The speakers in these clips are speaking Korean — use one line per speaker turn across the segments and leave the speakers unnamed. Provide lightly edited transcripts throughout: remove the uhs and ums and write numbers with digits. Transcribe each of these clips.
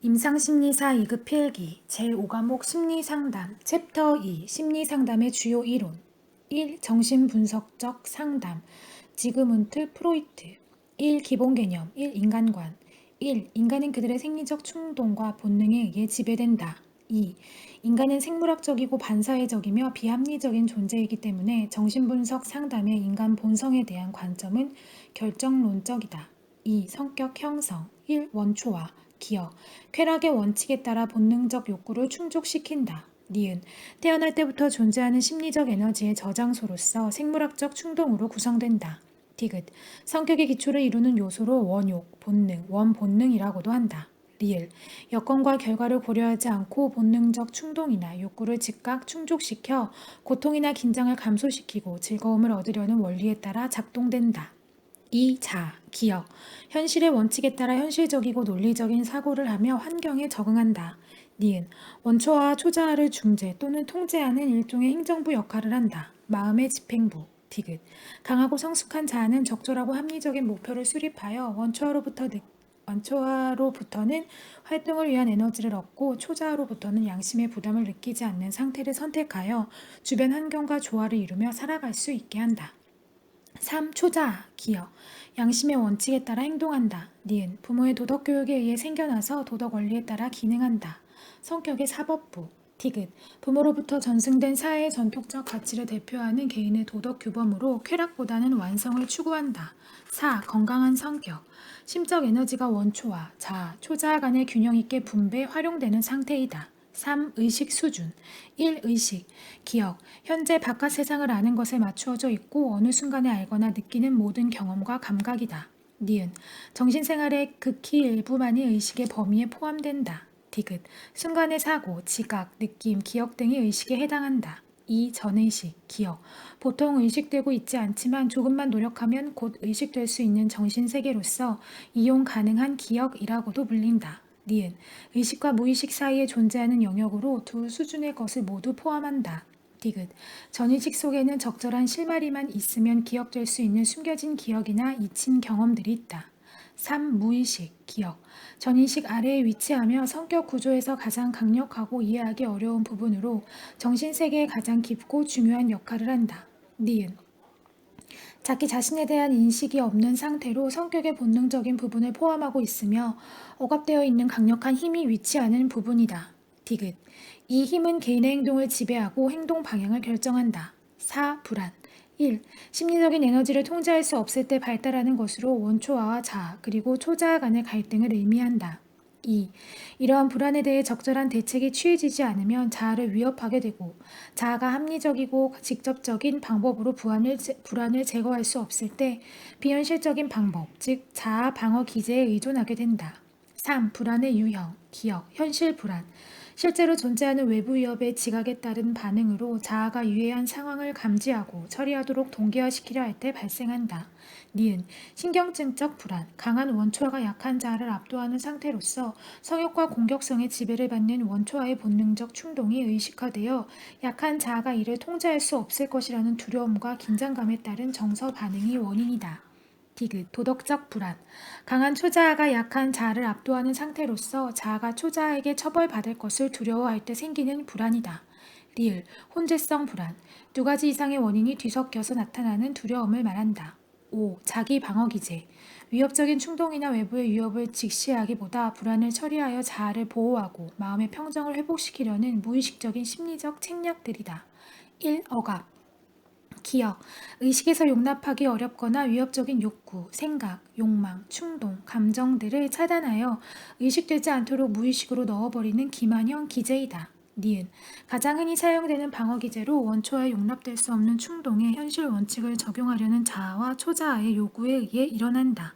임상심리사 2급 필기 제5과목 심리상담 챕터 2 심리상담의 주요 이론 1. 정신분석적 상담 지그문트 프로이트 1. 기본개념 1. 인간관 1. 인간은 그들의 생리적 충동과 본능에 의해 지배된다. 2. 인간은 생물학적이고 반사회적이며 비합리적인 존재이기 때문에 정신분석 상담의 인간 본성에 대한 관점은 결정론적이다. 2. 성격 형성 1. 원초와 기억, 쾌락의 원칙에 따라 본능적 욕구를 충족시킨다. 니은, 태어날 때부터 존재하는 심리적 에너지의 저장소로서 생물학적 충동으로 구성된다. 디귿, 성격의 기초를 이루는 요소로 원욕, 본능, 원본능이라고도 한다. 리을, 여건과 결과를 고려하지 않고 본능적 충동이나 욕구를 즉각 충족시켜 고통이나 긴장을 감소시키고 즐거움을 얻으려는 원리에 따라 작동된다. 2. 기억. 현실의 원칙에 따라 현실적이고 논리적인 사고를 하며 환경에 적응한다. 니은. 원초와 초자아를 중재 또는 통제하는 일종의 행정부 역할을 한다. 마음의 집행부. 디귿. 강하고 성숙한 자아는 적절하고 합리적인 목표를 수립하여 원초아로부터는 활동을 위한 에너지를 얻고 초자아로부터는 양심의 부담을 느끼지 않는 상태를 선택하여 주변 환경과 조화를 이루며 살아갈 수 있게 한다. 3. 초자아, 기억. 양심의 원칙에 따라 행동한다. 니은. 부모의 도덕교육에 의해 생겨나서 도덕 원리에 따라 기능한다. 성격의 사법부. 디귿. 부모로부터 전승된 사회의 전통적 가치를 대표하는 개인의 도덕 규범으로 쾌락보다는 완성을 추구한다. 4. 건강한 성격. 심적 에너지가 원초와 자아, 초자아 간의 균형 있게 분배, 활용되는 상태이다. 3. 의식 수준 1. 의식, 기억, 현재 바깥 세상을 아는 것에 맞추어져 있고 어느 순간에 알거나 느끼는 모든 경험과 감각이다. 니은, 정신생활의 극히 일부만이 의식의 범위에 포함된다. 디귿, 순간의 사고, 지각, 느낌, 기억 등이 의식에 해당한다. 2. 전의식, 기억, 보통 의식되고 있지 않지만 조금만 노력하면 곧 의식될 수 있는 정신세계로서 이용 가능한 기억이라고도 불린다. 니은, 의식과 무의식 사이에 존재하는 영역으로 두 수준의 것을 모두 포함한다. 디귿, 전의식 속에는 적절한 실마리만 있으면 기억될 수 있는 숨겨진 기억이나 잊힌 경험들이 있다. 3. 무의식, 기억, 전의식 아래에 위치하며 성격 구조에서 가장 강력하고 이해하기 어려운 부분으로 정신세계에 가장 깊고 중요한 역할을 한다. 니은, 자기 자신에 대한 인식이 없는 상태로 성격의 본능적인 부분을 포함하고 있으며 억압되어 있는 강력한 힘이 위치하는 부분이다. 디귿. 이 힘은 개인의 행동을 지배하고 행동 방향을 결정한다. 4. 불안. 1. 심리적인 에너지를 통제할 수 없을 때 발달하는 것으로 원초아와 자아 그리고 초자아 간의 갈등을 의미한다. 2. 이러한 불안에 대해 적절한 대책이 취해지지 않으면 자아를 위협하게 되고 자아가 합리적이고 직접적인 방법으로 불안을 제거할 수 없을 때 비현실적인 방법, 즉 자아 방어 기제에 의존하게 된다. 3. 불안의 유형, 기억, 현실 불안. 실제로 존재하는 외부 위협의 지각에 따른 반응으로 자아가 유해한 상황을 감지하고 처리하도록 동기화시키려 할 때 발생한다. 니은, 신경증적 불안, 강한 원초아가 약한 자아를 압도하는 상태로서 성욕과 공격성의 지배를 받는 원초아의 본능적 충동이 의식화되어 약한 자아가 이를 통제할 수 없을 것이라는 두려움과 긴장감에 따른 정서 반응이 원인이다. 디귿, 도덕적 불안. 강한 초자아가 약한 자아를 압도하는 상태로서 자아가 초자아에게 처벌받을 것을 두려워할 때 생기는 불안이다. 리을, 혼재성 불안. 두 가지 이상의 원인이 뒤섞여서 나타나는 두려움을 말한다. 5. 자기 방어 기제. 위협적인 충동이나 외부의 위협을 직시하기보다 불안을 처리하여 자아를 보호하고 마음의 평정을 회복시키려는 무의식적인 심리적 책략들이다. 1. 억압. 기억, 의식에서 용납하기 어렵거나 위협적인 욕구, 생각, 욕망, 충동, 감정들을 차단하여 의식되지 않도록 무의식으로 넣어버리는 기만형 기제이다. 니은, 가장 흔히 사용되는 방어 기제로 원초에 용납될 수 없는 충동에 현실 원칙을 적용하려는 자아와 초자아의 요구에 의해 일어난다.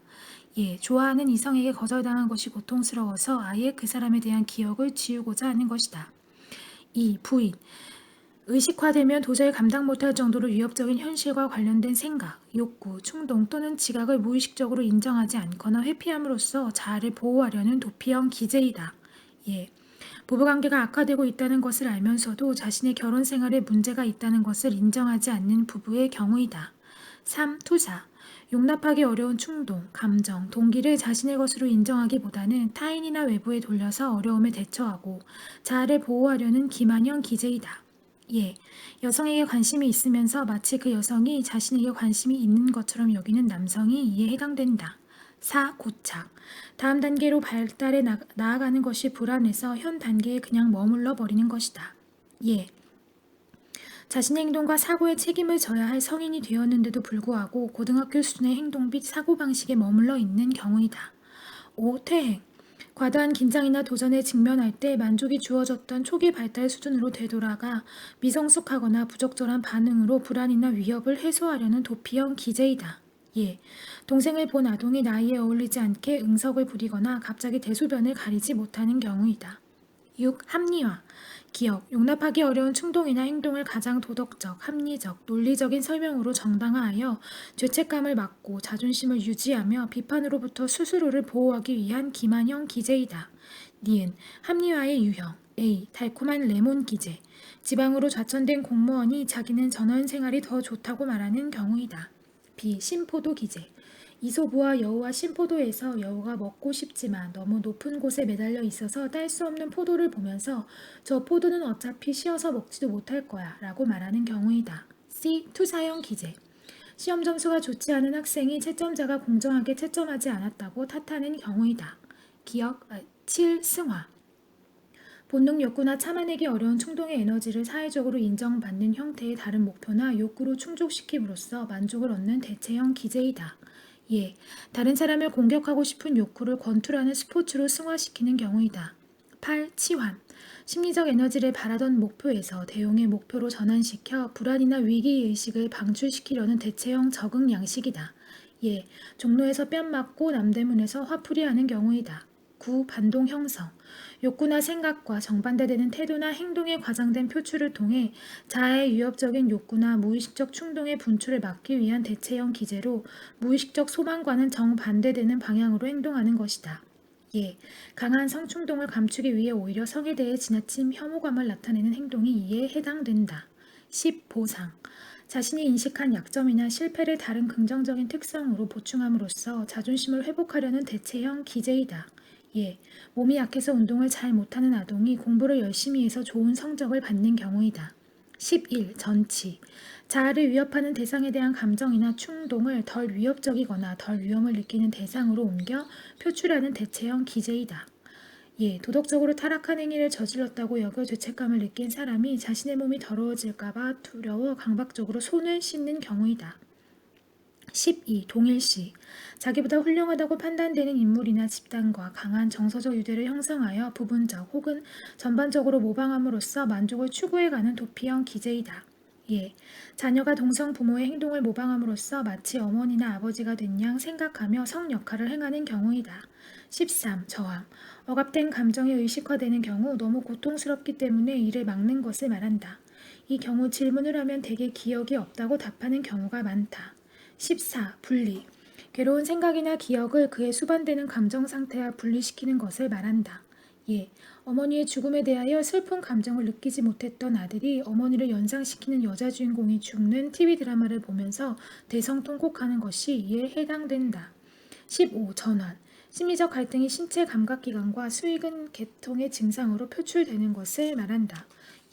예, 좋아하는 이성에게 거절당한 것이 고통스러워서 아예 그 사람에 대한 기억을 지우고자 하는 것이다. 2. 부인, 의식화되면 도저히 감당 못할 정도로 위협적인 현실과 관련된 생각, 욕구, 충동 또는 지각을 무의식적으로 인정하지 않거나 회피함으로써 자아를 보호하려는 도피형 기제이다. 예. 부부관계가 악화되고 있다는 것을 알면서도 자신의 결혼 생활에 문제가 있다는 것을 인정하지 않는 부부의 경우이다. 3. 투사. 용납하기 어려운 충동, 감정, 동기를 자신의 것으로 인정하기보다는 타인이나 외부에 돌려서 어려움에 대처하고 자아를 보호하려는 기만형 기제이다. 예, 여성에게 관심이 있으면서 마치 그 여성이 자신에게 관심이 있는 것처럼 여기는 남성이 이에 해당된다. 4. 고착. 다음 단계로 발달해 나아가는 것이 불안해서 현 단계에 그냥 머물러 버리는 것이다. 예. 자신의 행동과 사고에 책임을 져야 할 성인이 되었는데도 불구하고 고등학교 수준의 행동 및 사고방식에 머물러 있는 경우이다. 5. 퇴행. 과다한 긴장이나 도전에 직면할 때 만족이 주어졌던 초기 발달 수준으로 되돌아가 미성숙하거나 부적절한 반응으로 불안이나 위협을 해소하려는 도피형 기제이다. 예. 동생을 본 아동이 나이에 어울리지 않게 응석을 부리거나 갑자기 대소변을 가리지 못하는 경우이다. 6. 합리화. 기억, 용납하기 어려운 충동이나 행동을 가장 도덕적, 합리적, 논리적인 설명으로 정당화하여 죄책감을 막고 자존심을 유지하며 비판으로부터 스스로를 보호하기 위한 기만형 기제이다. 니은, 합리화의 유형. A. 달콤한 레몬 기제. 지방으로 좌천된 공무원이 자기는 전원 생활이 더 좋다고 말하는 경우이다. B. 신포도 기제. 이솝우와 여우와 신포도에서 여우가 먹고 싶지만 너무 높은 곳에 매달려 있어서 딸 수 없는 포도를 보면서 저 포도는 어차피 쉬어서 먹지도 못할 거야 라고 말하는 경우이다. C. 투사형 기제. 시험 점수가 좋지 않은 학생이 채점자가 공정하게 채점하지 않았다고 탓하는 경우이다. 기억 7. 승화. 본능 욕구나 참아내기 어려운 충동의 에너지를 사회적으로 인정받는 형태의 다른 목표나 욕구로 충족시킴으로써 만족을 얻는 대체형 기제이다. 예, 다른 사람을 공격하고 싶은 욕구를 권투라는 스포츠로 승화시키는 경우이다. 8. 치환. 심리적 에너지를 바라던 목표에서 대용의 목표로 전환시켜 불안이나 위기의식을 방출시키려는 대체형 적응 양식이다. 예, 종로에서 뺨 맞고 남대문에서 화풀이하는 경우이다. 9. 반동 형성. 욕구나 생각과 정반대되는 태도나 행동에 과장된 표출을 통해 자아의 위협적인 욕구나 무의식적 충동의 분출을 막기 위한 대체형 기제로 무의식적 소망과는 정반대되는 방향으로 행동하는 것이다. 예, 강한 성충동을 감추기 위해 오히려 성에 대해 지나친 혐오감을 나타내는 행동이 이에 해당된다. 10. 보상. 자신이 인식한 약점이나 실패를 다른 긍정적인 특성으로 보충함으로써 자존심을 회복하려는 대체형 기제이다. 예, 몸이 약해서 운동을 잘 못하는 아동이 공부를 열심히 해서 좋은 성적을 받는 경우이다. 11. 전치. 자아를 위협하는 대상에 대한 감정이나 충동을 덜 위협적이거나 덜 위험을 느끼는 대상으로 옮겨 표출하는 대체형 기제이다. 예, 도덕적으로 타락한 행위를 저질렀다고 여겨 죄책감을 느낀 사람이 자신의 몸이 더러워질까봐 두려워 강박적으로 손을 씻는 경우이다. 12. 동일시. 자기보다 훌륭하다고 판단되는 인물이나 집단과 강한 정서적 유대를 형성하여 부분적 혹은 전반적으로 모방함으로써 만족을 추구해가는 도피형 기제이다. 예, 자녀가 동성 부모의 행동을 모방함으로써 마치 어머니나 아버지가 된 양 생각하며 성 역할을 행하는 경우이다. 13. 저항. 억압된 감정이 의식화되는 경우 너무 고통스럽기 때문에 이를 막는 것을 말한다. 이 경우 질문을 하면 대개 기억이 없다고 답하는 경우가 많다. 14. 분리. 괴로운 생각이나 기억을 그의 수반되는 감정 상태와 분리시키는 것을 말한다. 예, 어머니의 죽음에 대하여 슬픈 감정을 느끼지 못했던 아들이 어머니를 연상시키는 여자 주인공이 죽는 TV 드라마를 보면서 대성통곡하는 것이 이에 해당된다. 15. 전환. 심리적 갈등이 신체 감각기관과 수익은 계통의 증상으로 표출되는 것을 말한다.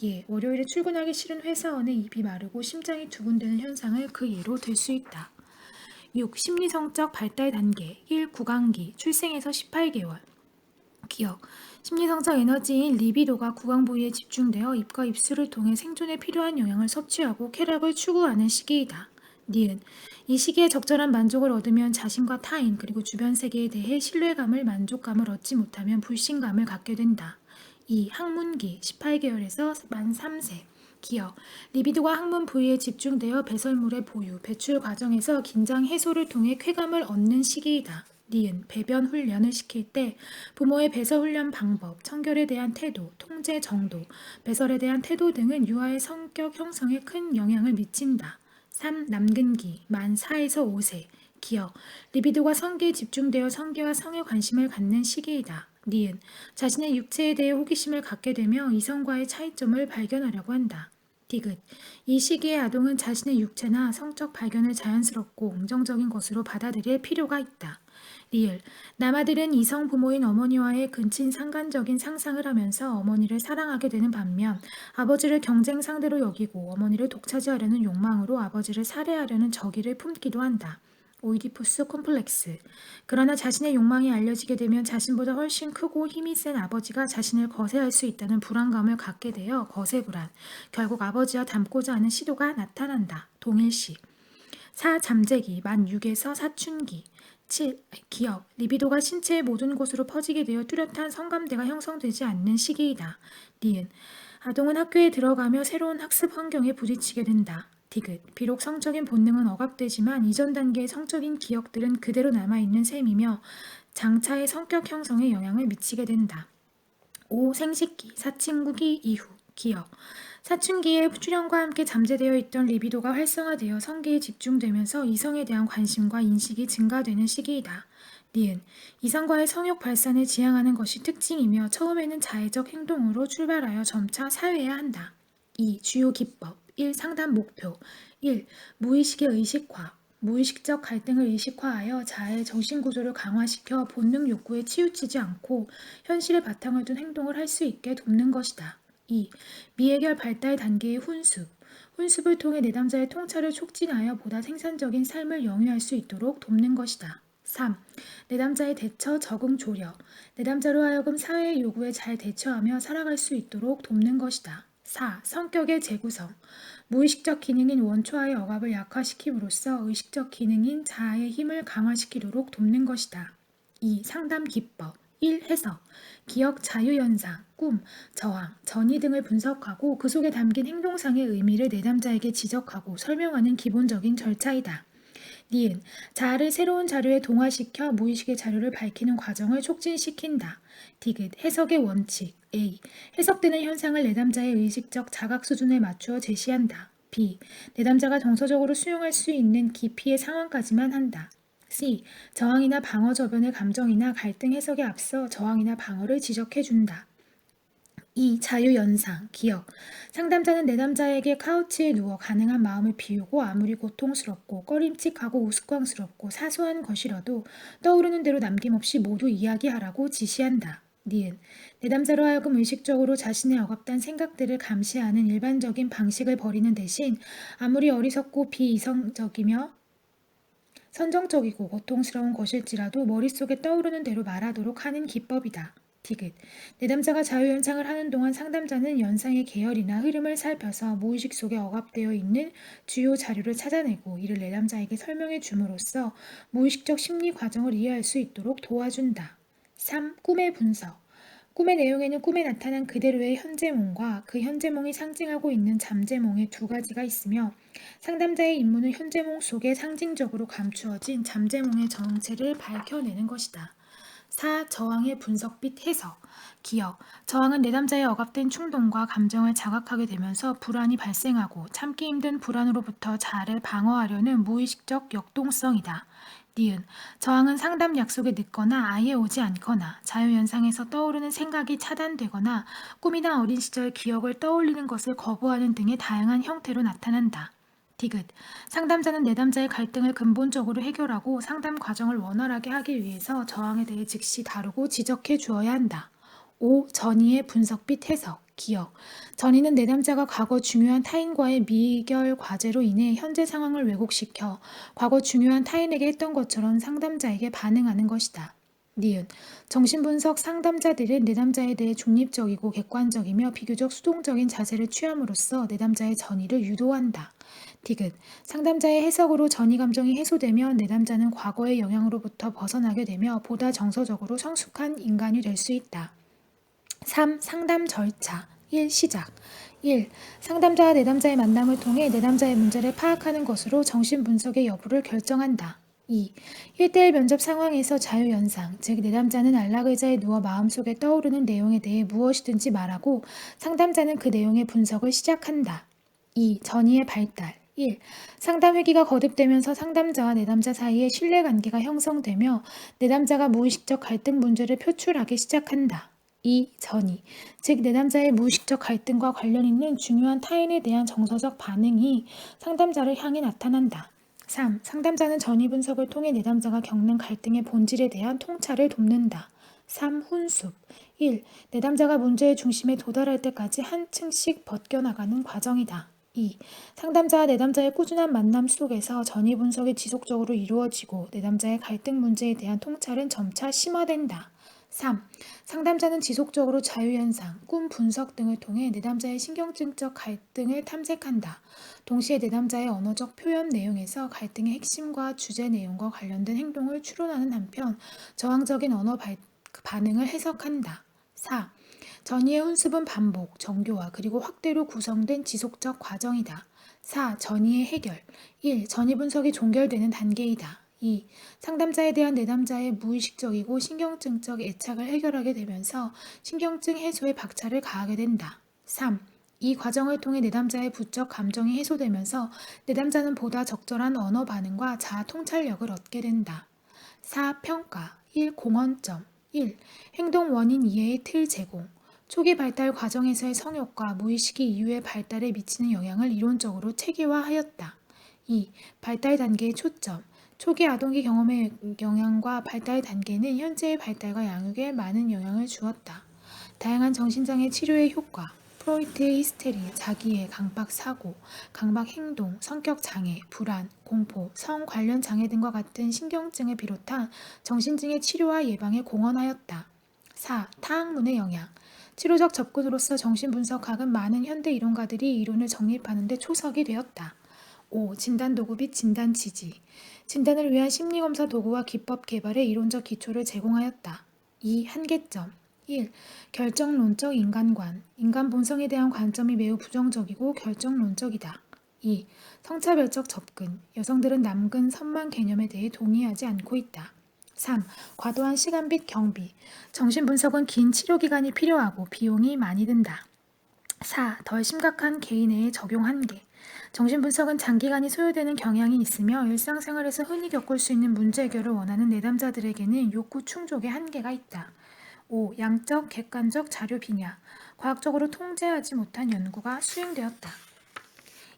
예, 월요일에 출근하기 싫은 회사원의 입이 마르고 심장이 두근대는 현상을 그 예로 들 수 있다. 6. 심리성적 발달 단계 1. 구강기 출생에서 18개월 기억. 심리성적 에너지인 리비도가 구강 부위에 집중되어 입과 입술을 통해 생존에 필요한 영양을 섭취하고 쾌락을 추구하는 시기이다. 니은. 이 시기에 적절한 만족을 얻으면 자신과 타인 그리고 주변 세계에 대해 신뢰감을 만족감을 얻지 못하면 불신감을 갖게 된다. 2. 항문기 18개월에서 만 3세 기억. 리비도가 항문 부위에 집중되어 배설물의 보유, 배출 과정에서 긴장 해소를 통해 쾌감을 얻는 시기이다. 니은. 배변 훈련을 시킬 때 부모의 배설 훈련 방법, 청결에 대한 태도, 통제 정도, 배설에 대한 태도 등은 유아의 성격 형성에 큰 영향을 미친다. 3. 남근기 만 4에서 5세 기억. 리비도가 성기에 집중되어 성기와 성에 관심을 갖는 시기이다. 니은. 자신의 육체에 대해 호기심을 갖게 되며 이성과의 차이점을 발견하려고 한다. 디귿. 이 시기의 아동은 자신의 육체나 성적 발견을 자연스럽고 긍정적인 것으로 받아들일 필요가 있다. 리을. 남아들은 이성 부모인 어머니와의 근친 상간적인 상상을 하면서 어머니를 사랑하게 되는 반면 아버지를 경쟁 상대로 여기고 어머니를 독차지하려는 욕망으로 아버지를 살해하려는 적의를 품기도 한다. 오이디푸스 콤플렉스. 그러나 자신의 욕망이 알려지게 되면 자신보다 훨씬 크고 힘이 센 아버지가 자신을 거세할 수 있다는 불안감을 갖게 되어 거세불안. 결국 아버지와 닮고자 하는 시도가 나타난다. 동일시. 사. 잠재기 만 6에서 사춘기. 7. 기억. 리비도가 신체의 모든 곳으로 퍼지게 되어 뚜렷한 성감대가 형성되지 않는 시기이다. 니은. 아동은 학교에 들어가며 새로운 학습 환경에 부딪히게 된다. 디귿. 비록 성적인 본능은 억압되지만 이전 단계의 성적인 기억들은 그대로 남아있는 셈이며 장차의 성격 형성에 영향을 미치게 된다. 5. 생식기, 사춘기 이후, 기억. 사춘기에 출현과 함께 잠재되어 있던 리비도가 활성화되어 성기에 집중되면서 이성에 대한 관심과 인식이 증가되는 시기이다. 니은. 이성과의 성욕 발산을 지향하는 것이 특징이며 처음에는 자해적 행동으로 출발하여 점차 사회화한다. 2. 주요 기법. 1. 상담 목표. 1. 무의식의 의식화. 무의식적 갈등을 의식화하여 자아의 정신구조를 강화시켜 본능 욕구에 치우치지 않고 현실에 바탕을 둔 행동을 할 수 있게 돕는 것이다. 2. 미해결 발달 단계의 훈습. 훈습을 통해 내담자의 통찰을 촉진하여 보다 생산적인 삶을 영위할 수 있도록 돕는 것이다. 3. 내담자의 대처 적응 조력. 내담자로 하여금 사회의 요구에 잘 대처하며 살아갈 수 있도록 돕는 것이다. 4. 성격의 재구성. 무의식적 기능인 원초와의 억압을 약화시킴으로써 의식적 기능인 자아의 힘을 강화시키도록 돕는 것이다. 2. 상담 기법. 1. 해석. 기억 자유현상, 꿈, 저항, 전이 등을 분석하고 그 속에 담긴 행동상의 의미를 내담자에게 지적하고 설명하는 기본적인 절차이다. 니은. 자아를 새로운 자료에 동화시켜 무의식의 자료를 밝히는 과정을 촉진시킨다. 디귿. 해석의 원칙. A. 해석되는 현상을 내담자의 의식적 자각 수준에 맞추어 제시한다. B. 내담자가 정서적으로 수용할 수 있는 깊이의 상황까지만 한다. C. 저항이나 방어 저변의 감정이나 갈등 해석에 앞서 저항이나 방어를 지적해준다. 2. 자유연상, 기억. 상담자는 내담자에게 카우치에 누워 가능한 마음을 비우고 아무리 고통스럽고 꺼림칙하고 우스꽝스럽고 사소한 것이라도 떠오르는 대로 남김없이 모두 이야기하라고 지시한다. 니은. 내담자로 하여금 의식적으로 자신의 억압된 생각들을 감시하는 일반적인 방식을 버리는 대신 아무리 어리석고 비이성적이며 선정적이고 고통스러운 것일지라도 머릿속에 떠오르는 대로 말하도록 하는 기법이다. 디귿. 내담자가 자유연상을 하는 동안 상담자는 연상의 계열이나 흐름을 살펴서 무의식 속에 억압되어 있는 주요 자료를 찾아내고 이를 내담자에게 설명해 줌으로써 무의식적 심리 과정을 이해할 수 있도록 도와준다. 3. 꿈의 분석. 꿈의 내용에는 꿈에 나타난 그대로의 현재몽과 그 현재몽이 상징하고 있는 잠재몽의 두 가지가 있으며 상담자의 임무는 현재몽 속에 상징적으로 감추어진 잠재몽의 정체를 밝혀내는 것이다. 4. 저항의 분석 및 해석. 기억. 저항은 내담자의 억압된 충동과 감정을 자각하게 되면서 불안이 발생하고 참기 힘든 불안으로부터 자아를 방어하려는 무의식적 역동성이다. 니은. 저항은 상담 약속에 늦거나 아예 오지 않거나 자유연상에서 떠오르는 생각이 차단되거나 꿈이나 어린 시절 기억을 떠올리는 것을 거부하는 등의 다양한 형태로 나타난다. 디귿. 상담자는 내담자의 갈등을 근본적으로 해결하고 상담 과정을 원활하게 하기 위해서 저항에 대해 즉시 다루고 지적해 주어야 한다. 5. 전이의 분석 및 해석, 기억. 전이는 내담자가 과거 중요한 타인과의 미결 과제로 인해 현재 상황을 왜곡시켜 과거 중요한 타인에게 했던 것처럼 상담자에게 반응하는 것이다. 니은. 정신분석 상담자들은 내담자에 대해 중립적이고 객관적이며 비교적 수동적인 자세를 취함으로써 내담자의 전이를 유도한다. 디귿. 상담자의 해석으로 전이 감정이 해소되면 내담자는 과거의 영향으로부터 벗어나게 되며 보다 정서적으로 성숙한 인간이 될 수 있다. 3. 상담 절차. 1. 시작. 1. 상담자와 내담자의 만남을 통해 내담자의 문제를 파악하는 것으로 정신분석의 여부를 결정한다. 2. 1대1 면접 상황에서 자유연상, 즉 내담자는 안락의자에 누워 마음속에 떠오르는 내용에 대해 무엇이든지 말하고 상담자는 그 내용의 분석을 시작한다. 2. 전이의 발달. 1. 상담 회기가 거듭되면서 상담자와 내담자 사이에 신뢰관계가 형성되며 내담자가 무의식적 갈등 문제를 표출하기 시작한다. 2. 전이, 즉 내담자의 무의식적 갈등과 관련 있는 중요한 타인에 대한 정서적 반응이 상담자를 향해 나타난다. 3. 상담자는 전이 분석을 통해 내담자가 겪는 갈등의 본질에 대한 통찰을 돕는다. 3. 훈습. 1. 내담자가 문제의 중심에 도달할 때까지 한 층씩 벗겨나가는 과정이다. 2. 상담자와 내담자의 꾸준한 만남 속에서 전이 분석이 지속적으로 이루어지고 내담자의 갈등 문제에 대한 통찰은 점차 심화된다. 3. 상담자는 지속적으로 자유현상, 꿈 분석 등을 통해 내담자의 신경증적 갈등을 탐색한다. 동시에 내담자의 언어적 표현 내용에서 갈등의 핵심과 주제 내용과 관련된 행동을 추론하는 한편 저항적인 언어 반응을 해석한다. 4. 전이의 훈습은 반복, 정교화, 그리고 확대로 구성된 지속적 과정이다. 4. 전이의 해결. 1. 전이 분석이 종결되는 단계이다. 2. 상담자에 대한 내담자의 무의식적이고 신경증적 애착을 해결하게 되면서 신경증 해소에 박차를 가하게 된다. 3. 이 과정을 통해 내담자의 부적 감정이 해소되면서 내담자는 보다 적절한 언어 반응과 자아 통찰력을 얻게 된다. 4. 평가. 1. 공헌점. 1. 행동 원인 이해의 틀 제공. 초기 발달 과정에서의 성욕과 무의식이 이후의 발달에 미치는 영향을 이론적으로 체계화하였다. 2. 발달 단계의 초점. 초기 아동기 경험의 영향과 발달 단계는 현재의 발달과 양육에 많은 영향을 주었다. 다양한 정신장애 치료의 효과, 프로이트의 히스테리, 자기애, 강박 사고, 강박 행동, 성격 장애, 불안, 공포, 성 관련 장애 등과 같은 신경증을 비롯한 정신증의 치료와 예방에 공헌하였다. 4. 타학문의 영향. 치료적 접근으로서 정신분석학은 많은 현대 이론가들이 이론을 정립하는 데 초석이 되었다. 5. 진단도구 및 진단지지. 진단을 위한 심리검사 도구와 기법 개발의 이론적 기초를 제공하였다. 2. 한계점. 1. 결정론적 인간관. 인간 본성에 대한 관점이 매우 부정적이고 결정론적이다. 2. 성차별적 접근. 여성들은 남근 선망 개념에 대해 동의하지 않고 있다. 3. 과도한 시간 및 경비. 정신분석은 긴 치료기간이 필요하고 비용이 많이 든다. 4. 덜 심각한 개인의 적용 한계. 정신분석은 장기간이 소요되는 경향이 있으며 일상생활에서 흔히 겪을 수 있는 문제 해결을 원하는 내담자들에게는 욕구 충족의 한계가 있다. 5. 양적, 객관적 자료 빈야. 과학적으로 통제하지 못한 연구가 수행되었다.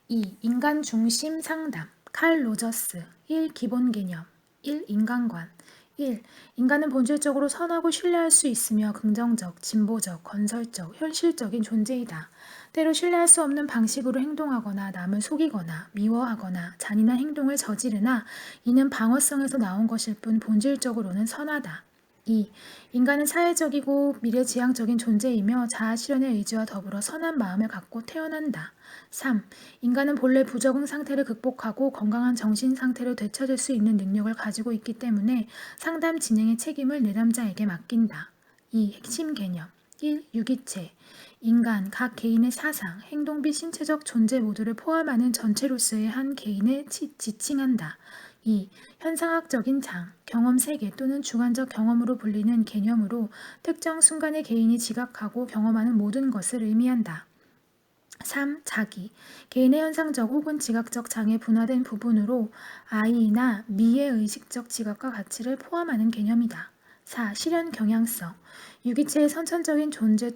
2. 인간 중심 상담. 칼 로저스. 1. 기본 개념. 1. 인간관. 1. 인간은 본질적으로 선하고 신뢰할 수 있으며 긍정적, 진보적, 건설적, 현실적인 존재이다. 때로 신뢰할 수 없는 방식으로 행동하거나 남을 속이거나 미워하거나 잔인한 행동을 저지르나 이는 방어성에서 나온 것일 뿐 본질적으로는 선하다. 2. 인간은 사회적이고 미래지향적인 존재이며 자아실현의 의지와 더불어 선한 마음을 갖고 태어난다. 3. 인간은 본래 부적응 상태를 극복하고 건강한 정신 상태로 되찾을 수 있는 능력을 가지고 있기 때문에 상담 진행의 책임을 내담자에게 맡긴다. 2. 핵심 개념. 1. 유기체. 인간, 각 개인의 사상, 행동 및 신체적 존재 모두를 포함하는 전체로서의 한 개인을 지칭한다. 2. 현상학적인 장, 경험 세계 또는 주관적 경험으로 불리는 개념으로 특정 순간의 개인이 지각하고 경험하는 모든 것을 의미한다. 3. 자기, 개인의 현상적 혹은 지각적 장애 분화된 부분으로 아이나 미의 의식적 지각과 가치를 포함하는 개념이다. 4. 실현 경향성, 유기체의 선천적인 존재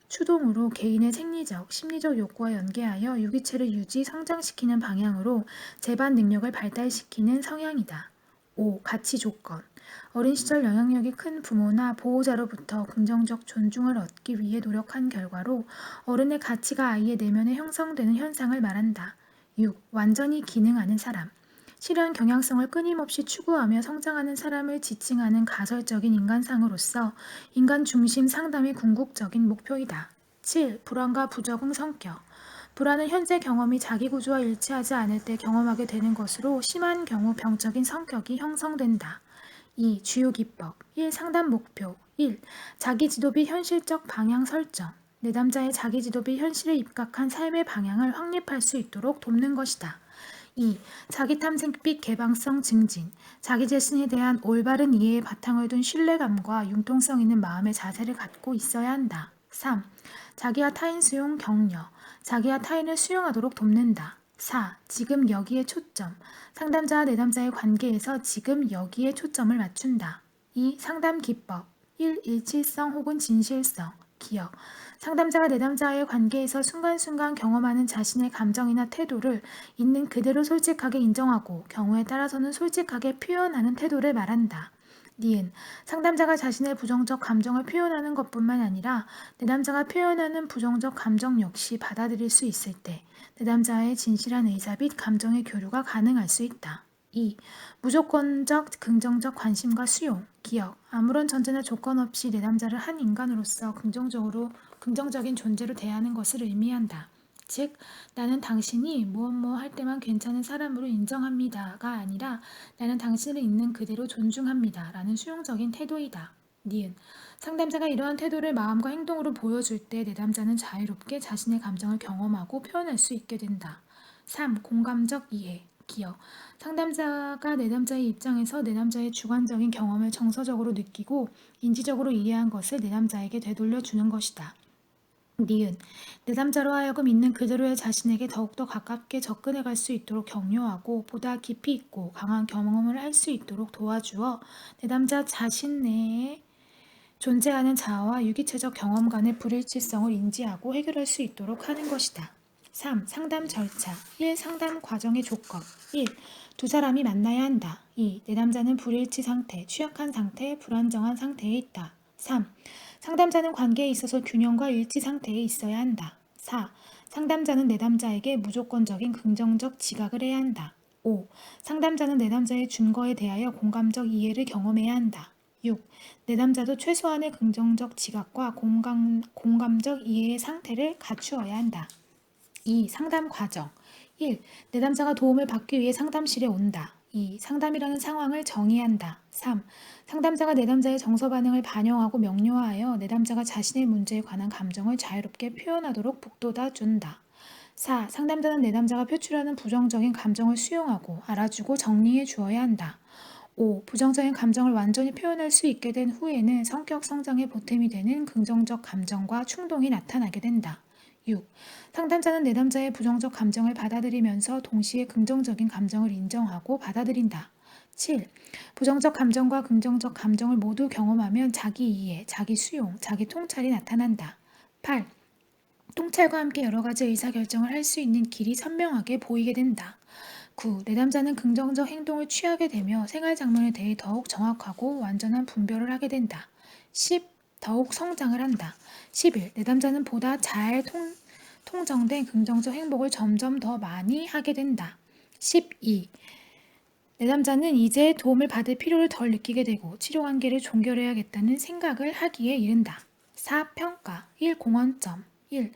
추동으로 개인의 생리적, 심리적 욕구와 연계하여 유기체를 유지, 성장시키는 방향으로 재반 능력을 발달시키는 성향이다. 5. 가치 조건. 어린 시절 영향력이 큰 부모나 보호자로부터 긍정적 존중을 얻기 위해 노력한 결과로 어른의 가치가 아이의 내면에 형성되는 현상을 말한다. 6. 완전히 기능하는 사람. 실현 경향성을 끊임없이 추구하며 성장하는 사람을 지칭하는 가설적인 인간상으로서 인간 중심 상담의 궁극적인 목표이다. 7. 불안과 부적응 성격. 불안은 현재 경험이 자기 구조와 일치하지 않을 때 경험하게 되는 것으로 심한 경우 병적인 성격이 형성된다. 2. 주요 기법. 1. 상담 목표. 1. 자기 지도 및 현실적 방향 설정. 내담자의 자기 지도 및 현실에 입각한 삶의 방향을 확립할 수 있도록 돕는 것이다. 2. 자기 탐색 및 개방성 증진. 자기 자신에 대한 올바른 이해에 바탕을 둔 신뢰감과 융통성 있는 마음의 자세를 갖고 있어야 한다. 3. 자기와 타인 수용 격려. 자기와 타인을 수용하도록 돕는다. 4. 지금 여기에 초점. 상담자와 내담자의 관계에서 지금 여기에 초점을 맞춘다. 2. 상담 기법. 1. 일치성 혹은 진실성. 기억. 상담자가 내담자와의 관계에서 순간순간 경험하는 자신의 감정이나 태도를 있는 그대로 솔직하게 인정하고 경우에 따라서는 솔직하게 표현하는 태도를 말한다. 니은. 상담자가 자신의 부정적 감정을 표현하는 것뿐만 아니라 내담자가 표현하는 부정적 감정 역시 받아들일 수 있을 때 내담자와의 진실한 의사 및 감정의 교류가 가능할 수 있다. 2. 무조건적 긍정적 관심과 수용, 기억. 아무런 전제나 조건 없이 내담자를 한 인간으로서 긍정적인 존재로 대하는 것을 의미한다. 즉, 나는 당신이 무엇 할 때만 괜찮은 사람으로 인정합니다가 아니라 나는 당신을 있는 그대로 존중합니다 라는 수용적인 태도이다. 니은. 상담자가 이러한 태도를 마음과 행동으로 보여줄 때 내담자는 자유롭게 자신의 감정을 경험하고 표현할 수 있게 된다. 3. 공감적 이해, 기억. 상담자가 내담자의 입장에서 내담자의 주관적인 경험을 정서적으로 느끼고 인지적으로 이해한 것을 내담자에게 되돌려 주는 것이다. 니은. 내담자로 하여금 있는 그대로의 자신에게 더욱더 가깝게 접근해 갈 수 있도록 격려하고 보다 깊이 있고 강한 경험을 할 수 있도록 도와주어 내담자 자신 내에 존재하는 자아와 유기체적 경험 간의 불일치성을 인지하고 해결할 수 있도록 하는 것이다. 3. 상담 절차. 1. 상담 과정의 조건. 1. 두 사람이 만나야 한다. 2. 내담자는 불일치 상태, 취약한 상태, 불안정한 상태에 있다. 3. 상담자는 관계에 있어서 균형과 일치 상태에 있어야 한다. 4. 상담자는 내담자에게 무조건적인 긍정적 지각을 해야 한다. 5. 상담자는 내담자의 준거에 대하여 공감적 이해를 경험해야 한다. 6. 내담자도 최소한의 긍정적 지각과 공감적 이해의 상태를 갖추어야 한다. 2. 상담 과정. 1. 내담자가 도움을 받기 위해 상담실에 온다. 2. 상담이라는 상황을 정의한다. 3. 상담자가 내담자의 정서 반응을 반영하고 명료하여 내담자가 자신의 문제에 관한 감정을 자유롭게 표현하도록 북돋아 준다. 4. 상담자는 내담자가 표출하는 부정적인 감정을 수용하고 알아주고 정리해 주어야 한다. 5. 부정적인 감정을 완전히 표현할 수 있게 된 후에는 성격 성장에 보탬이 되는 긍정적 감정과 충동이 나타나게 된다. 6. 상담자는 내담자의 부정적 감정을 받아들이면서 동시에 긍정적인 감정을 인정하고 받아들인다. 7. 부정적 감정과 긍정적 감정을 모두 경험하면 자기 이해, 자기 수용, 자기 통찰이 나타난다. 8. 통찰과 함께 여러 가지 의사결정을 할 수 있는 길이 선명하게 보이게 된다. 9. 내담자는 긍정적 행동을 취하게 되며 생활 장면에 대해 더욱 정확하고 완전한 분별을 하게 된다. 10. 더욱 성장을 한다. 11. 내담자는 보다 잘 통정된 긍정적 행복을 점점 더 많이 하게 된다. 12. 내담자는 이제 도움을 받을 필요를 덜 느끼게 되고 치료 관계를 종결해야겠다는 생각을 하기에 이른다. 4. 평가. 1. 공헌점. 1.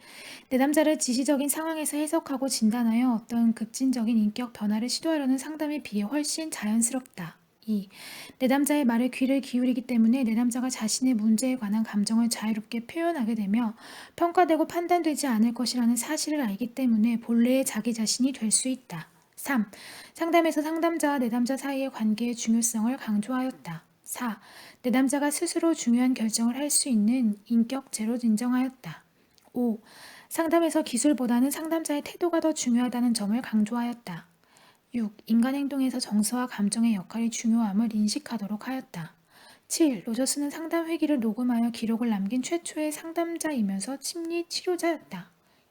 내담자를 지시적인 상황에서 해석하고 진단하여 어떤 급진적인 인격 변화를 시도하려는 상담에 비해 훨씬 자연스럽다. 2. 내담자의 말에 귀를 기울이기 때문에 내담자가 자신의 문제에 관한 감정을 자유롭게 표현하게 되며 평가되고 판단되지 않을 것이라는 사실을 알기 때문에 본래의 자기 자신이 될 수 있다. 3. 상담에서 상담자와 내담자 사이의 관계의 중요성을 강조하였다. 4. 내담자가 스스로 중요한 결정을 할 수 있는 인격체로 인정하였다. 5. 상담에서 기술보다는 상담자의 태도가 더 중요하다는 점을 강조하였다. 6. 인간 행동에서 정서와 감정의 역할이 중요함을 인식하도록 하였다. 7. 로저스는 상담 회기를 녹음하여 기록을 남긴 최초의 상담자이면서 심리 치료자였다.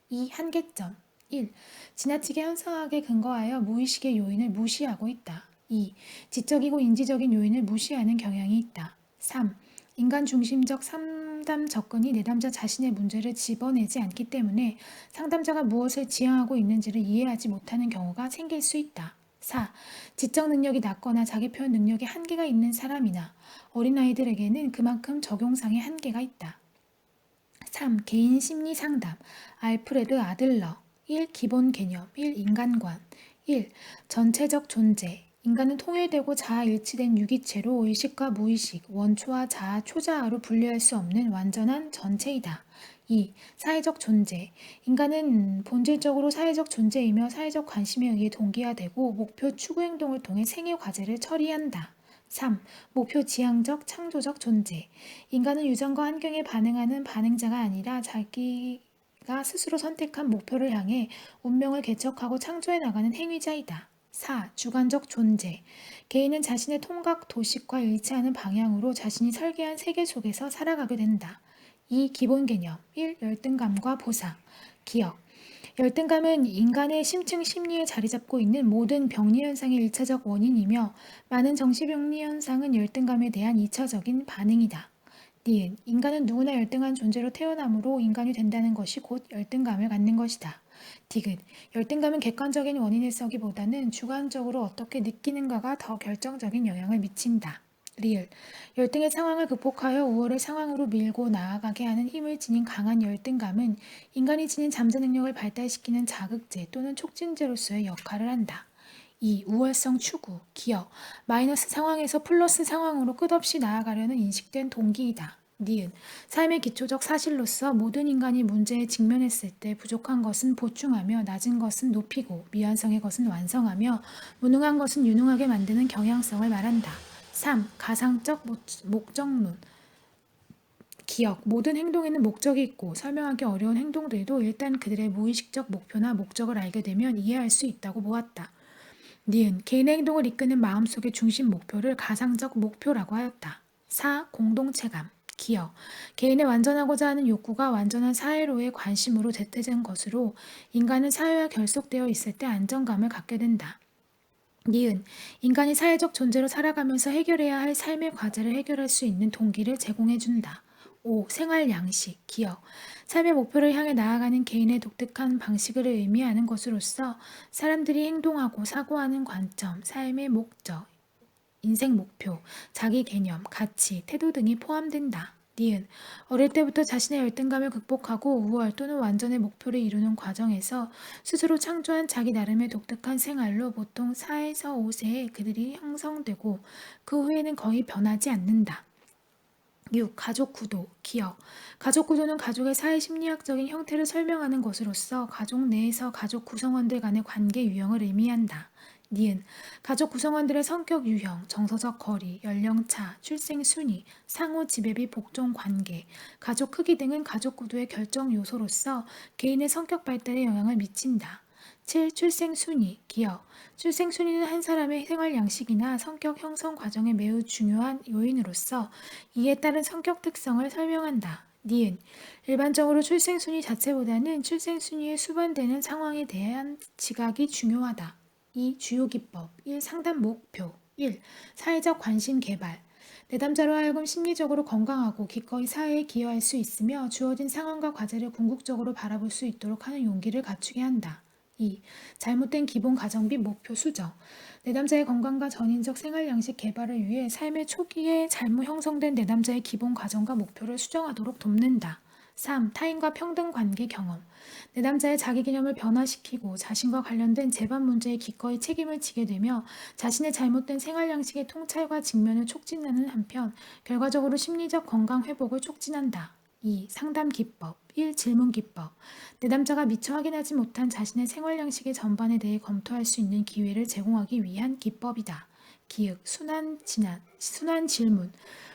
2. 한계점. 1. 지나치게 현상학에 근거하여 무의식의 요인을 무시하고 있다. 2. 지적이고 인지적인 요인을 무시하는 경향이 있다. 3. 인간 중심적 상담 접근이 내담자 자신의 문제를 집어내지 않기 때문에 상담자가 무엇을 지향하고 있는지를 이해하지 못하는 경우가 생길 수 있다. 4. 지적 능력이 낮거나 자기 표현 능력에 한계가 있는 사람이나 어린아이들에게는 그만큼 적용상의 한계가 있다. 3. 개인 심리 상담. 알프레드 아들러. 1. 기본 개념. 1. 인간관. 1. 전체적 존재. 인간은 통일되고 자아일치된 유기체로 의식과 무의식, 원초와 자아, 초자아로 분리할 수 없는 완전한 전체이다. 2. 사회적 존재. 인간은 본질적으로 사회적 존재이며 사회적 관심에 의해 동기화되고 목표 추구 행동을 통해 생애 과제를 처리한다. 3. 목표 지향적, 창조적 존재. 인간은 유전과 환경에 반응하는 반응자가 아니라 자기가 스스로 선택한 목표를 향해 운명을 개척하고 창조해 나가는 행위자이다. 4. 주관적 존재. 개인은 자신의 통각 도식과 일치하는 방향으로 자신이 설계한 세계 속에서 살아가게 된다. 2. 기본 개념. 1. 열등감과 보상. 기억. 열등감은 인간의 심층 심리에 자리 잡고 있는 모든 병리 현상의 1차적 원인이며 많은 정신병리 현상은 열등감에 대한 2차적인 반응이다. 니은 인간은 누구나 열등한 존재로 태어나므로 인간이 된다는 것이 곧 열등감을 갖는 것이다. 디귿 열등감은 객관적인 원인일서기보다는 주관적으로 어떻게 느끼는가가 더 결정적인 영향을 미친다. 리을 열등의 상황을 극복하여 우월의 상황으로 밀고 나아가게 하는 힘을 지닌 강한 열등감은 인간이 지닌 잠재 능력을 발달시키는 자극제 또는 촉진제로서의 역할을 한다. 2. 우월성 추구, 기여, 마이너스 상황에서 플러스 상황으로 끝없이 나아가려는 인식된 동기이다. 니은, 삶의 기초적 사실로서 모든 인간이 문제에 직면했을 때 부족한 것은 보충하며 낮은 것은 높이고 미완성의 것은 완성하며 무능한 것은 유능하게 만드는 경향성을 말한다. 3. 가상적 목적론 기억, 모든 행동에는 목적이 있고 설명하기 어려운 행동들도 일단 그들의 무의식적 목표나 목적을 알게 되면 이해할 수 있다고 보았다. 니은, 개인의 행동을 이끄는 마음속의 중심 목표를 가상적 목표라고 하였다. 4. 공동체감, 기여, 개인의 완전하고자 하는 욕구가 완전한 사회로의 관심으로 대체된 것으로 인간은 사회와 결속되어 있을 때 안정감을 갖게 된다. 니은, 인간이 사회적 존재로 살아가면서 해결해야 할 삶의 과제를 해결할 수 있는 동기를 제공해준다. 5. 생활 양식, 기여, 삶의 목표를 향해 나아가는 개인의 독특한 방식을 의미하는 것으로서 사람들이 행동하고 사고하는 관점, 삶의 목적, 인생 목표, 자기 개념, 가치, 태도 등이 포함된다. 니은, 어릴 때부터 자신의 열등감을 극복하고 우월 또는 완전의 목표를 이루는 과정에서 스스로 창조한 자기 나름의 독특한 생활로 보통 4에서 5세에 그들이 형성되고 그 후에는 거의 변하지 않는다. 6. 가족 구도, 기여, 가족 구도는 가족의 사회 심리학적인 형태를 설명하는 것으로서 가족 내에서 가족 구성원들 간의 관계 유형을 의미한다. 니은, 가족 구성원들의 성격 유형, 정서적 거리, 연령차, 출생 순위, 상호 지배비 복종 관계, 가족 크기 등은 가족 구도의 결정 요소로서 개인의 성격 발달에 영향을 미친다. 7. 출생 순위, 기여, 출생 순위는 한 사람의 생활 양식이나 성격 형성 과정에 매우 중요한 요인으로서 이에 따른 성격 특성을 설명한다. 니은, 일반적으로 출생 순위 자체보다는 출생 순위에 수반되는 상황에 대한 지각이 중요하다. 2. 주요 기법 1. 상담 목표 1. 사회적 관심 개발 내담자로 하여금 심리적으로 건강하고 기꺼이 사회에 기여할 수 있으며 주어진 상황과 과제를 궁극적으로 바라볼 수 있도록 하는 용기를 갖추게 한다. 2. 잘못된 기본 가정 및 목표 수정 내담자의 건강과 전인적 생활 양식 개발을 위해 삶의 초기에 잘못 형성된 내담자의 기본 가정과 목표를 수정하도록 돕는다. 3. 타인과 평등 관계 경험 내담자의 자기 개념을 변화시키고 자신과 관련된 재반 문제에 기꺼이 책임을 지게 되며 자신의 잘못된 생활 양식의 통찰과 직면을 촉진하는 한편 결과적으로 심리적 건강 회복을 촉진한다. 2. 상담 기법 1. 질문 기법 내담자가 미처 확인하지 못한 자신의 생활 양식의 전반에 대해 검토할 수 있는 기회를 제공하기 위한 기법이다. 기획, 순환 질문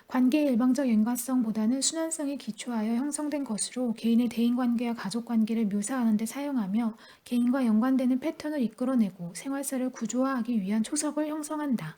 관계의 일방적 연관성보다는 순환성에 기초하여 형성된 것으로 개인의 대인관계와 가족관계를 묘사하는 데 사용하며 개인과 연관되는 패턴을 이끌어내고 생활사를 구조화하기 위한 초석을 형성한다.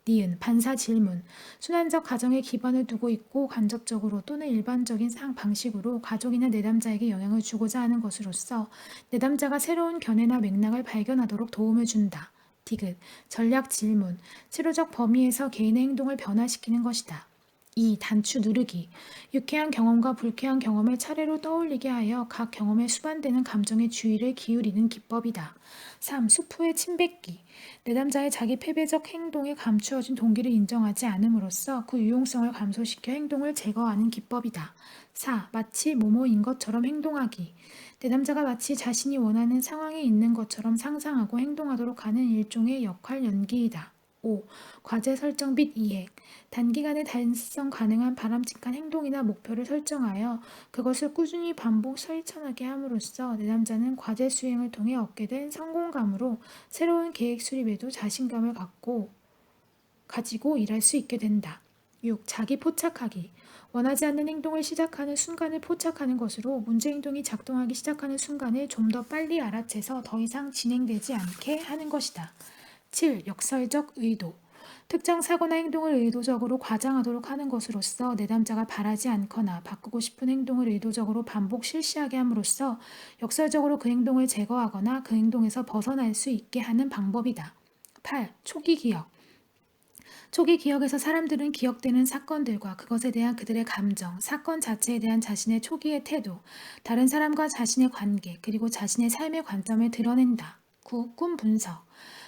니은, 반사 질문, 순환적 가정에 기반을 두고 있고 간접적으로 또는 일반적인 방식으로 가족이나 내담자에게 영향을 주고자 하는 것으로서 내담자가 새로운 견해나 맥락을 발견하도록 도움을 준다. 디귿, 전략 질문, 치료적 범위에서 개인의 행동을 변화시키는 것이다. 2. 단추 누르기. 유쾌한 경험과 불쾌한 경험을 차례로 떠올리게 하여 각 경험에 수반되는 감정의 주의를 기울이는 기법이다. 3. 수포의 침뱉기. 내담자의 자기 패배적 행동에 감추어진 동기를 인정하지 않음으로써 그 유용성을 감소시켜 행동을 제거하는 기법이다. 4. 마치 뭐뭐인 것처럼 행동하기. 내담자가 마치 자신이 원하는 상황에 있는 것처럼 상상하고 행동하도록 하는 일종의 역할 연기이다. 5. 과제 설정 및 이행. 단기간에 달성 가능한 바람직한 행동이나 목표를 설정하여 그것을 꾸준히 반복 실천하게 함으로써 내담자는 과제 수행을 통해 얻게 된 성공감으로 새로운 계획 수립에도 자신감을 가지고 일할 수 있게 된다. 6. 자기 포착하기. 원하지 않는 행동을 시작하는 순간을 포착하는 것으로 문제 행동이 작동하기 시작하는 순간을 좀 더 빨리 알아채서 더 이상 진행되지 않게 하는 것이다. 7. 역설적 의도. 특정 사고나 행동을 의도적으로 과장하도록 하는 것으로써 내담자가 바라지 않거나 바꾸고 싶은 행동을 의도적으로 반복 실시하게 함으로써 역설적으로 그 행동을 제거하거나 그 행동에서 벗어날 수 있게 하는 방법이다. 8. 초기 기억. 초기 기억에서 사람들은 기억되는 사건들과 그것에 대한 그들의 감정, 사건 자체에 대한 자신의 초기의 태도, 다른 사람과 자신의 관계, 그리고 자신의 삶의 관점을 드러낸다. 9. 꿈 분석.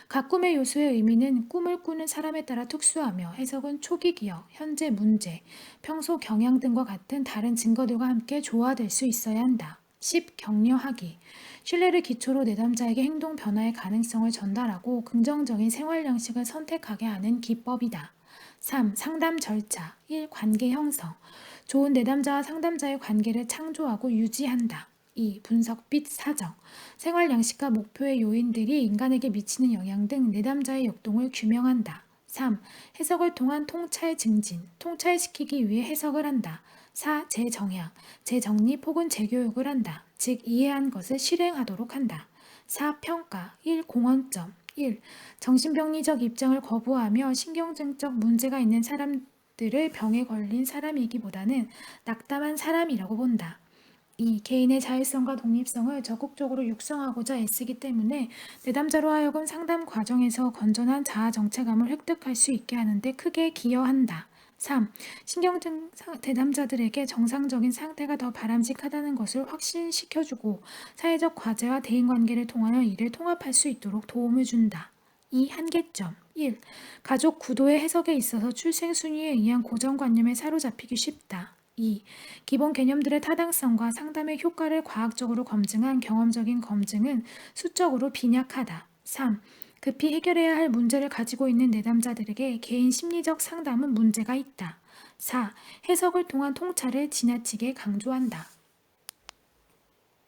각 꿈의 요소의 의미는 꿈을 꾸는 사람에 따라 특수하며 해석은 초기 기억, 현재 문제, 평소 경향 등과 같은 다른 증거들과 함께 조화될 수 있어야 한다. 10. 격려하기. 신뢰를 기초로 내담자에게 행동 변화의 가능성을 전달하고 긍정적인 생활 양식을 선택하게 하는 기법이다. 3. 상담 절차. 1. 관계 형성. 좋은 내담자와 상담자의 관계를 창조하고 유지한다. 2. 분석 및 사정. 생활 양식과 목표의 요인들이 인간에게 미치는 영향 등 내담자의 역동을 규명한다. 3. 해석을 통한 통찰 증진. 통찰시키기 위해 해석을 한다. 4. 재정향. 재정립 혹은 재교육을 한다. 즉 이해한 것을 실행하도록 한다. 4. 평가. 1. 공헌점. 1. 정신병리적 입장을 거부하며 신경증적 문제가 있는 사람들을 병에 걸린 사람이기보다는 낙담한 사람이라고 본다. 2. 개인의 자율성과 독립성을 적극적으로 육성하고자 애쓰기 때문에 내담자로 하여금 상담 과정에서 건전한 자아 정체감을 획득할 수 있게 하는데 크게 기여한다. 3. 신경증 내담자들에게 정상적인 상태가 더 바람직하다는 것을 확신시켜주고 사회적 과제와 대인관계를 통하여 이를 통합할 수 있도록 도움을 준다. 2. 한계점. 1. 가족 구도의 해석에 있어서 출생순위에 의한 고정관념에 사로잡히기 쉽다. 2. 기본 개념들의 타당성과 상담의 효과를 과학적으로 검증한 경험적인 검증은 수적으로 빈약하다. 3. 급히 해결해야 할 문제를 가지고 있는 내담자들에게 개인 심리적 상담은 문제가 있다. 4. 해석을 통한 통찰을 지나치게 강조한다.